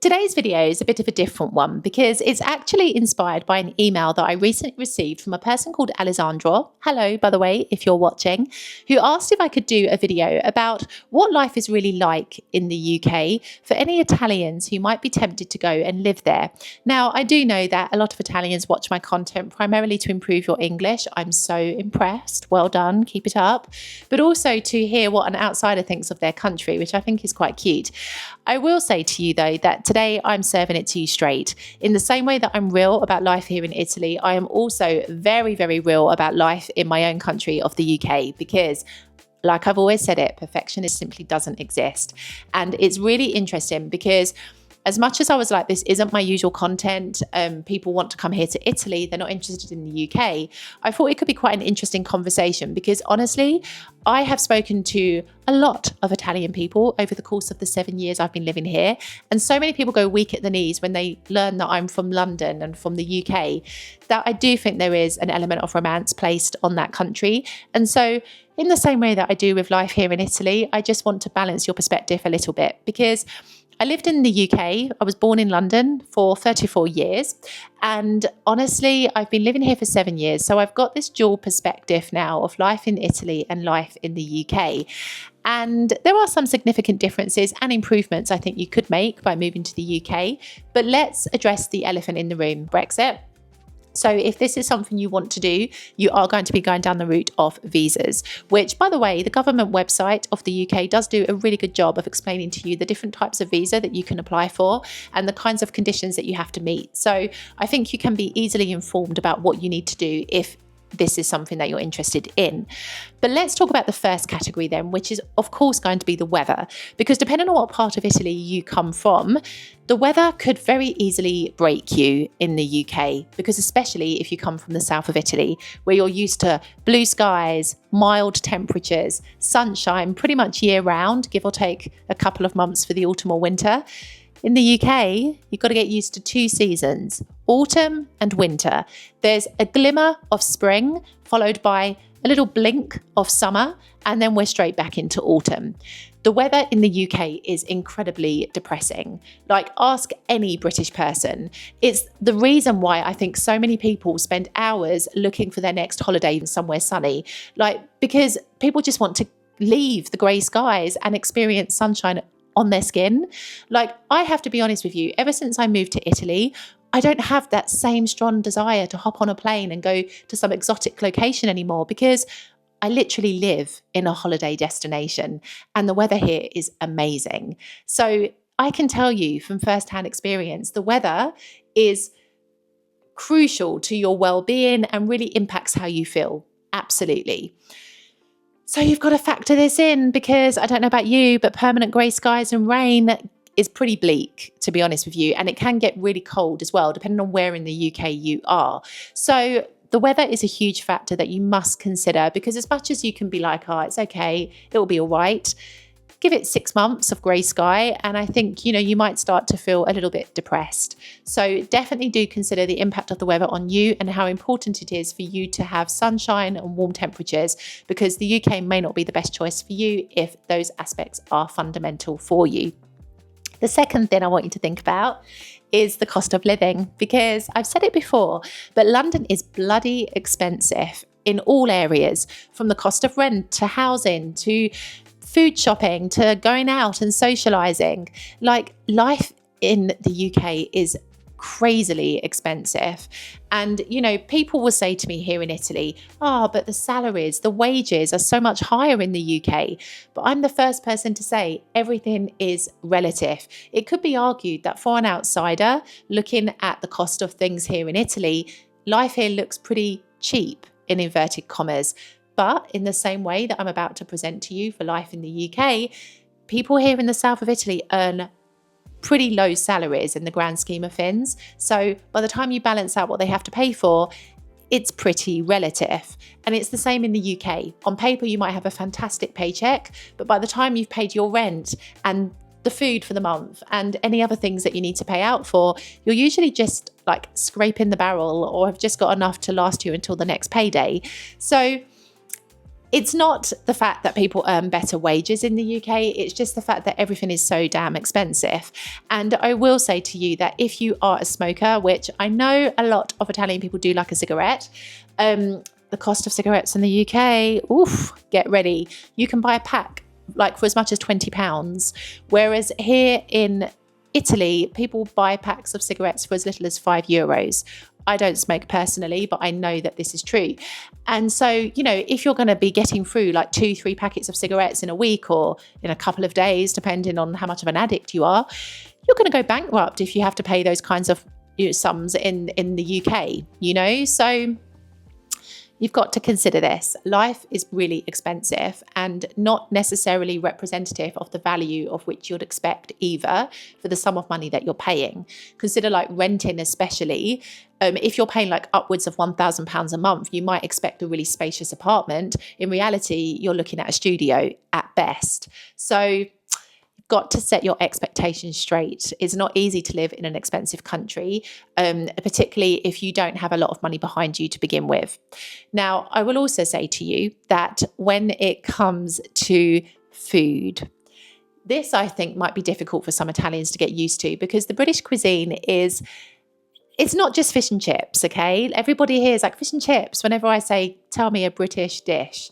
Today's video is a bit of a different one because it's actually inspired by an email that I recently received from a person called Alessandro. Hello, by the way, if you're watching, who asked if I could do a video about what life is really like in the UK for any Italians who might be tempted to go and live there. Now, I do know that a lot of Italians watch my content primarily to improve your English. I'm so impressed. Well done. Keep it up. But also to hear what an outsider thinks of their country, which I think is quite cute. I will say to you, though, that today I'm serving it to you straight. In the same way that I'm real about life here in Italy, I am also very, very real about life in my own country of the UK because, like I've always said it, perfection simply doesn't exist. And it's really interesting because as much as I was like, this isn't my usual content, people want to come here to Italy, they're not interested in the UK, I thought it could be quite an interesting conversation because honestly, I have spoken to a lot of Italian people over the course of the 7 years I've been living here. And so many people go weak at the knees when they learn that I'm from London and from the UK, that I do think there is an element of romance placed on that country. And so in the same way that I do with life here in Italy, I just want to balance your perspective a little bit because I lived in the UK. I was born in London for 34 years. And honestly, I've been living here for 7 years. So I've got this dual perspective now of life in Italy and life in the UK. And there are some significant differences and improvements I think you could make by moving to the UK. But let's address the elephant in the room, Brexit. So if this is something you want to do, you are going to be going down the route of visas, which, by the way, the government website of the UK does do a really good job of explaining to you the different types of visa that you can apply for and the kinds of conditions that you have to meet. So I think you can be easily informed about what you need to do if this is something that you're interested in. But let's talk about the first category then, which is of course going to be the weather, because depending on what part of Italy you come from, the weather could very easily break you in the UK, because especially if you come from the south of Italy, where you're used to blue skies, mild temperatures, sunshine pretty much year round, give or take a couple of months for the autumn or winter. In the UK, you've got to get used to two seasons, autumn and winter. There's a glimmer of spring, followed by a little blink of summer, and then we're straight back into autumn. The weather in the UK is incredibly depressing. Like, ask any British person. It's the reason why I think so many people spend hours looking for their next holiday somewhere sunny. Like, because people just want to leave the grey skies and experience sunshine on their skin. Like, I have to be honest with you, ever since I moved to Italy, I don't have that same strong desire to hop on a plane and go to some exotic location anymore because I literally live in a holiday destination and the weather here is amazing. So I can tell you from firsthand experience, the weather is crucial to your well-being and really impacts how you feel. Absolutely. So you've got to factor this in because I don't know about you, but permanent grey skies and rain is pretty bleak, to be honest with you. And it can get really cold as well, depending on where in the UK you are. So the weather is a huge factor that you must consider because as much as you can be like, oh, it's okay, it will be all right, give it 6 months of grey sky and I think, you might start to feel a little bit depressed. So definitely do consider the impact of the weather on you and how important it is for you to have sunshine and warm temperatures because the UK may not be the best choice for you if those aspects are fundamental for you. The second thing I want you to think about is the cost of living because I've said it before, but London is bloody expensive in all areas, from the cost of rent to housing to food shopping to going out and socializing. Like, life in the UK is crazily expensive. And, people will say to me here in Italy, but the salaries, the wages are so much higher in the UK. But I'm the first person to say everything is relative. It could be argued that for an outsider looking at the cost of things here in Italy, life here looks pretty cheap in inverted commas. But in the same way that I'm about to present to you for life in the UK, people here in the south of Italy earn pretty low salaries in the grand scheme of things. So by the time you balance out what they have to pay for, it's pretty relative. And it's the same in the UK. On paper, you might have a fantastic paycheck, but by the time you've paid your rent and the food for the month and any other things that you need to pay out for, you're usually just like scraping the barrel or have just got enough to last you until the next payday. So It's not the fact that people earn better wages in the UK, it's just the fact that everything is so damn expensive. And I will say to you that if you are a smoker, which I know a lot of Italian people do like a cigarette, the cost of cigarettes in the UK, oof, get ready. You can buy a pack like for as much as £20, whereas here in Italy, people buy packs of cigarettes for as little as €5. I don't smoke personally, but I know that this is true. And so, you know, if you're going to be getting through like 2-3 packets of cigarettes in a week or in a couple of days, depending on how much of an addict you are, you're going to go bankrupt if you have to pay those kinds of sums in the UK, you know? So you've got to consider this. Life is really expensive and not necessarily representative of the value of which you'd expect either for the sum of money that you're paying. Consider like renting especially. If you're paying like upwards of £1,000 a month, you might expect a really spacious apartment. In reality, you're looking at a studio at best. So got to set your expectations straight. It's not easy to live in an expensive country, particularly if you don't have a lot of money behind you to begin with. Now, I will also say to you that when it comes to food, this I think might be difficult for some Italians to get used to because the British cuisine it's not just fish and chips, okay? Everybody here is like fish and chips whenever I say, tell me a British dish.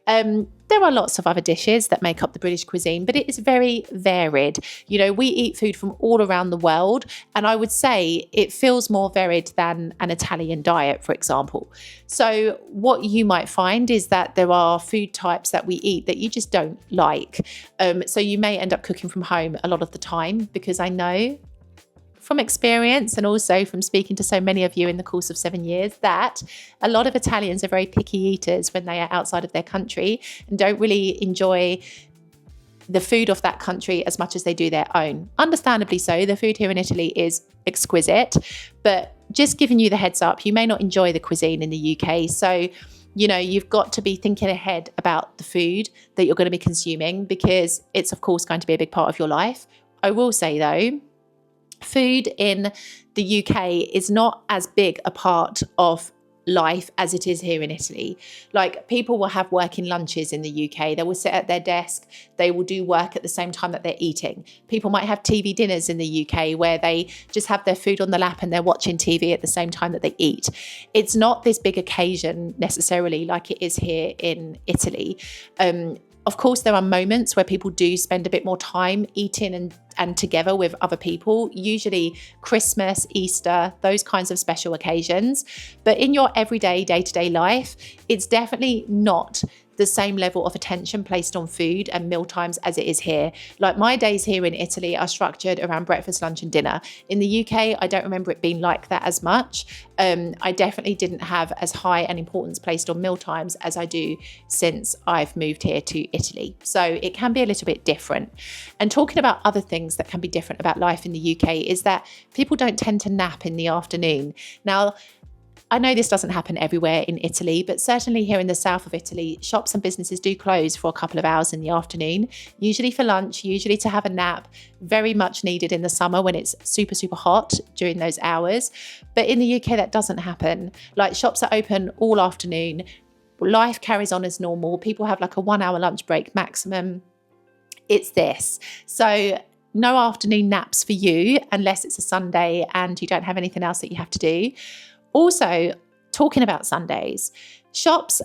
There are lots of other dishes that make up the British cuisine, but it is very varied. You know, we eat food from all around the world, and I would say it feels more varied than an Italian diet, for example. So what you might find is that there are food types that we eat that you just don't like. So you may end up cooking from home a lot of the time, because I know from experience and also from speaking to so many of you in the course of 7 years that a lot of Italians are very picky eaters when they are outside of their country and don't really enjoy the food of that country as much as they do their own. Understandably so, the food here in Italy is exquisite, but just giving you the heads up, you may not enjoy the cuisine in the UK. So, you know, you've got to be thinking ahead about the food that you're going to be consuming because it's of course going to be a big part of your life. I will say though, food in the UK is not as big a part of life as it is here in Italy. Like people will have working lunches in the UK. They will sit at their desk. They will do work at the same time that they're eating. People might have TV dinners in the UK where they just have their food on the lap and they're watching TV at the same time that they eat. It's not this big occasion necessarily like it is here in Italy. Of course, there are moments where people do spend a bit more time eating and together with other people, usually Christmas, Easter, those kinds of special occasions. But in your everyday, day-to-day life, it's definitely not the same level of attention placed on food and meal times as it is here. Like my days here in Italy are structured around breakfast, lunch and dinner. In the UK, I don't remember it being like that as much. I definitely didn't have as high an importance placed on meal times as I do since I've moved here to Italy. So it can be a little bit different. And talking about other things that can be different about life in the UK is that people don't tend to nap in the afternoon. Now, I know this doesn't happen everywhere in Italy, but certainly here in the south of Italy, shops and businesses do close for a couple of hours in the afternoon, usually for lunch, usually to have a nap, very much needed in the summer when it's super, super hot during those hours. But in the UK, that doesn't happen. Like shops are open all afternoon. Life carries on as normal. People have like a 1 hour lunch break maximum. It's this. So no afternoon naps for you unless it's a Sunday and you don't have anything else that you have to do. Also, talking about Sundays, shops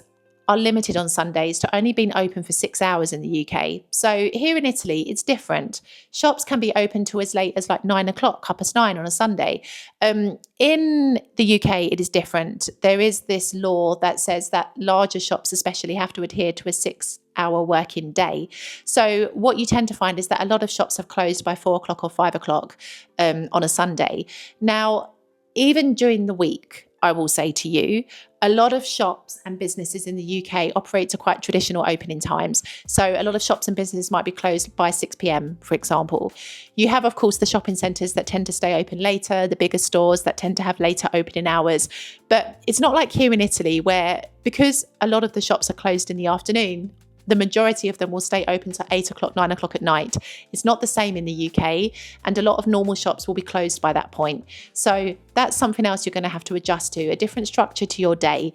are limited on Sundays to only being open for 6 hours in the UK. So here in Italy, it's different. Shops can be open to as late as like 9 o'clock, 9:30 on a Sunday. In the UK, it is different. There is this law that says that larger shops especially have to adhere to a 6-hour working day. So what you tend to find is that a lot of shops have closed by 4 o'clock or 5 o'clock on a Sunday. Now, even during the week, I will say to you, a lot of shops and businesses in the UK operate to quite traditional opening times. So a lot of shops and businesses might be closed by 6 p.m, for example. You have, of course, the shopping centres that tend to stay open later, the bigger stores that tend to have later opening hours. But it's not like here in Italy where, because a lot of the shops are closed in the afternoon, the majority of them will stay open to 8 o'clock, 9 o'clock at night. It's not the same in the UK, and a lot of normal shops will be closed by that point. So that's something else you're going to have to adjust to, a different structure to your day.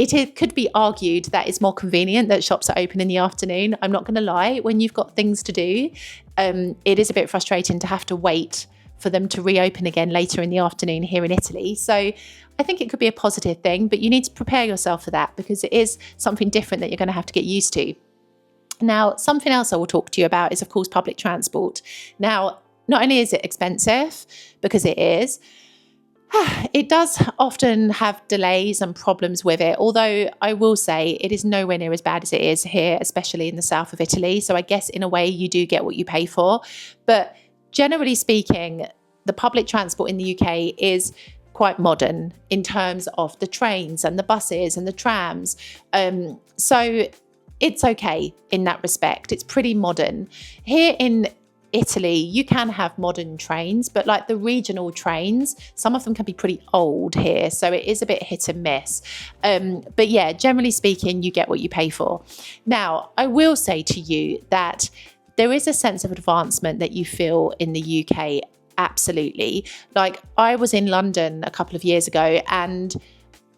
could be argued that it's more convenient that shops are open in the afternoon. I'm not going to lie, when you've got things to do, it is a bit frustrating to have to wait for them to reopen again later in the afternoon here in Italy. So I think it could be a positive thing, but you need to prepare yourself for that because it is something different that you're going to have to get used to. Now, something else I will talk to you about is, of course, public transport. Now, not only is it expensive, because it is, it does often have delays and problems with it, although I will say it is nowhere near as bad as it is here, especially in the south of Italy. So I guess in a way you do get what you pay for. But generally speaking, the public transport in the UK is quite modern in terms of the trains and the buses and the trams. So it's okay in that respect. It's pretty modern. Here in Italy, you can have modern trains, but like the regional trains, some of them can be pretty old here. So it is a bit hit and miss. But yeah, generally speaking, you get what you pay for. Now, I will say to you that there is a sense of advancement that you feel in the UK. Absolutely. Like I was in London a couple of years ago and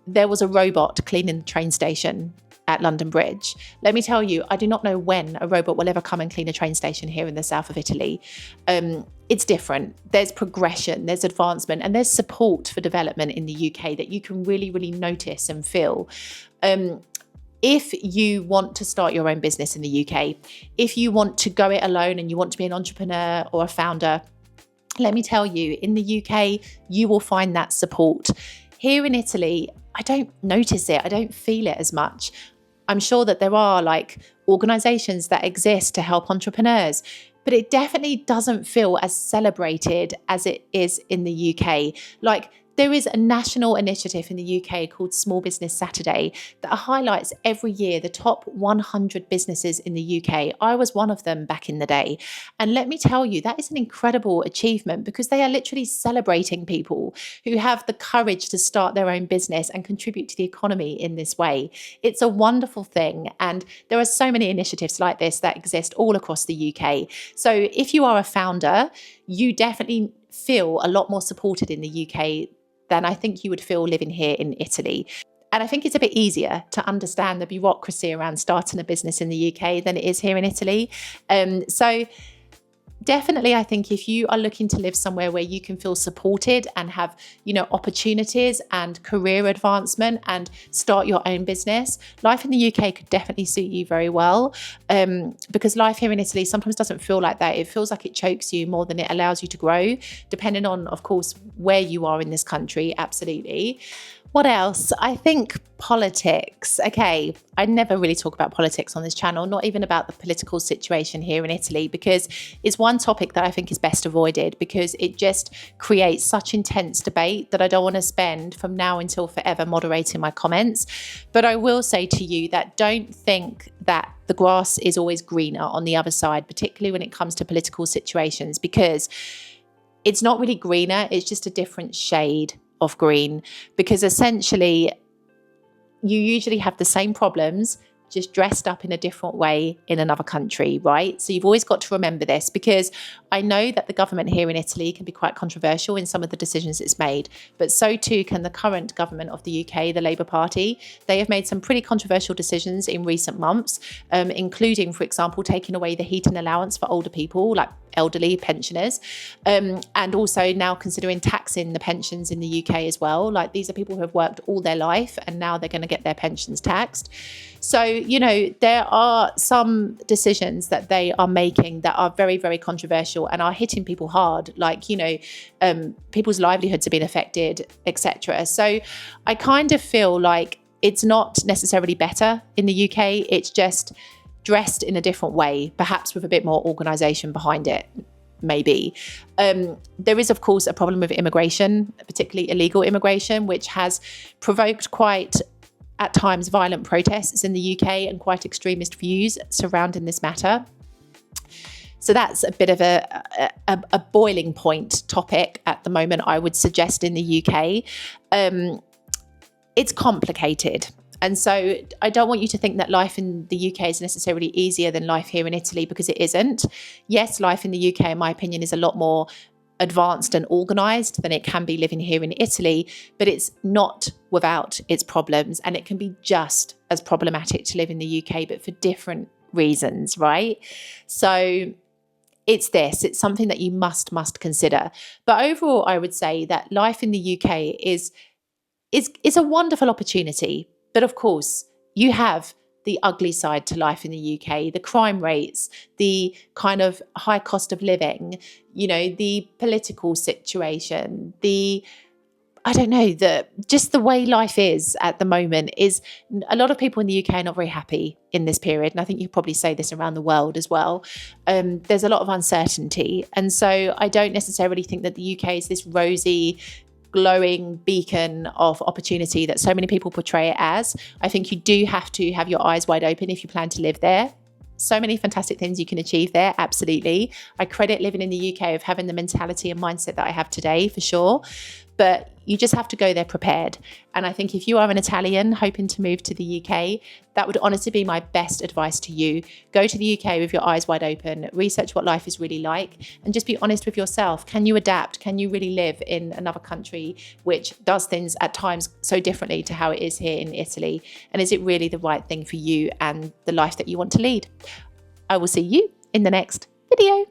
there was a robot cleaning the train station at London Bridge. Let me tell you, I do not know when a robot will ever come and clean a train station here in the south of Italy. It's different. There's progression, there's advancement, and there's support for development in the UK that you can really, really notice and feel. If you want to start your own business in the UK, if you want to go it alone and you want to be an entrepreneur or a founder, let me tell you, in the UK, you will find that support. Here in Italy, I don't notice it. I don't feel it as much. I'm sure that there are like organizations that exist to help entrepreneurs, but it definitely doesn't feel as celebrated as it is in the UK. Like there is a national initiative in the UK called Small Business Saturday that highlights every year the top 100 businesses in the UK. I was one of them back in the day. And let me tell you, that is an incredible achievement because they are literally celebrating people who have the courage to start their own business and contribute to the economy in this way. It's a wonderful thing. And there are so many initiatives like this that exist all across the UK. So if you are a founder, you definitely feel a lot more supported in the UK than I think you would feel living here in Italy. And I think it's a bit easier to understand the bureaucracy around starting a business in the UK than it is here in Italy. So definitely, I think if you are looking to live somewhere where you can feel supported and have, opportunities and career advancement and start your own business, life in the UK could definitely suit you very well. Because life here in Italy sometimes doesn't feel like that. It feels like it chokes you more than it allows you to grow, depending on, of course, where you are in this country. Absolutely. What else? I think politics. Okay, I never really talk about politics on this channel, not even about the political situation here in Italy, because it's one topic that I think is best avoided because it just creates such intense debate that I don't want to spend from now until forever moderating my comments. But I will say to you that don't think that the grass is always greener on the other side, particularly when it comes to political situations, because it's not really greener, it's just a different shade of green, because essentially you usually have the same problems just dressed up in a different way in another country, right? So you've always got to remember this, because I know that the government here in Italy can be quite controversial in some of the decisions it's made, but so too can the current government of the UK, the Labour Party. They have made some pretty controversial decisions in recent months, including, for example, taking away the heating allowance for older people, like elderly pensioners, and also now considering taxing the pensions in the UK as well. Like these are people who have worked all their life and now they're going to get their pensions taxed. So, there are some decisions that they are making that are very, very controversial and are hitting people hard, like, people's livelihoods have been affected, etc. So I kind of feel like it's not necessarily better in the UK. It's just dressed in a different way, perhaps with a bit more organisation behind it, maybe. There is, of course, a problem with immigration, particularly illegal immigration, which has provoked quite, at times, violent protests in the UK and quite extremist views surrounding this matter. So that's a bit of a boiling point topic at the moment, I would suggest, in the UK. It's complicated. And so I don't want you to think that life in the UK is necessarily easier than life here in Italy, because it isn't. Yes, life in the UK, in my opinion, is a lot more advanced and organized than it can be living here in Italy, but it's not without its problems, and it can be just as problematic to live in the UK, but for different reasons, right? So it's something that you must consider. But overall, I would say that life in the UK is a wonderful opportunity. But of course, you have the ugly side to life in the UK, the crime rates, the kind of high cost of living, the political situation, just the way life is at the moment is a lot of people in the UK are not very happy in this period. And I think you probably say this around the world as well. There's a lot of uncertainty. And so I don't necessarily think that the UK is this rosy, glowing beacon of opportunity that so many people portray it as. I think you do have to have your eyes wide open if you plan to live there. So many fantastic things you can achieve there, absolutely. I credit living in the UK of having the mentality and mindset that I have today, for sure. But you just have to go there prepared. And I think if you are an Italian hoping to move to the UK, that would honestly be my best advice to you. Go to the UK with your eyes wide open, research what life is really like, and just be honest with yourself. Can you adapt? Can you really live in another country which does things at times so differently to how it is here in Italy? And is it really the right thing for you and the life that you want to lead? I will see you in the next video.